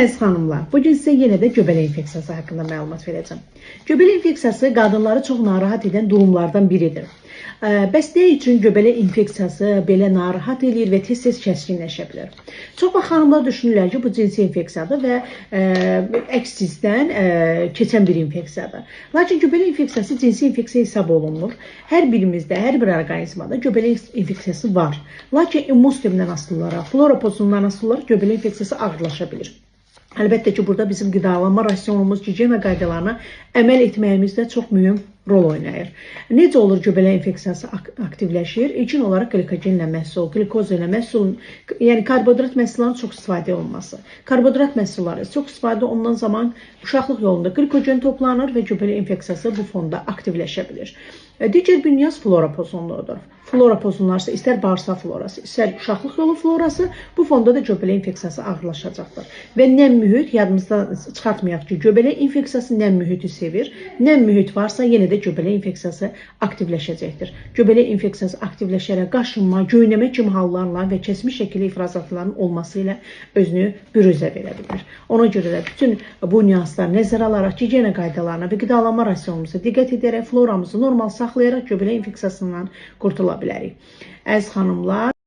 Əziz xanımlar, bugün sizə yenə də göbələk infeksiyası haqqında məlumat verəcəm. Göbələk infeksiyası qadınları çox narahat edən durumlardan biridir. Bəs nə üçün göbələk infeksiyası belə narahat edir və tez-tez kəskinləşə bilər? Çox vaxt xanımlar düşünürlər ki, bu cinsi infeksiyadır və əks cinsdən keçən bir infeksiyadır. Lakin göbələk infeksiyası cinsi infeksiya hesab olunmur. Hər birimizdə, hər bir orqanizmada göbələk infeksiyası var. Lakin immun sistemindən asılı olaraq, flora pozundan asılı olaraq göbələk infeksiyası ağırlaşa bilir. Əlbəttə ki, burada bizim qidalanma rasionumuz, gigiyena qaydalarına əməl etməyimiz də çox mühüm rol oynayır. Necə olur göbələk infeksiyası aktivləşir? İlkin olaraq glikogenlə məhsul, glikoz ilə məhsul, yəni karbohidrat məhsullarının çox istifadə olunması. Karbohidrat məhsulları çox istifadə olunan zaman uşaqlıq yolunda glikogen toplanır və göbələk infeksiyası bu fonda aktivləşə bilir. Digər bir nüans flora pozunluğudur. Flora pozunları isə istər bağırsaq florası, istər uşaqlıq yolu florası, bu fonda da göbələk infeksiyası ağırlaşacaqdır. Və nəm mühit, yadımızda çıxartmayaq ki, göbələk infeksiyası nəm mühiti sevir. Nəm mühit varsa, yenə də göbələk infeksiyası aktivləşəcəkdir. Göbələk infeksiyası aktivləşərək qaşınma, göynəmə kimi hallarla və kəsmiş şəkilli ifrazatların olması ilə özünü büruzə verə bilir. Ona görə də bütün bu nüanslar nəzərə alaraq gigiyena qaydalarına və qidalanma rasionumuza diqqət edərək floramızı normal saxlayaraq göbələk infeksiyasından qurtula bilərik. Əziz xanımlar,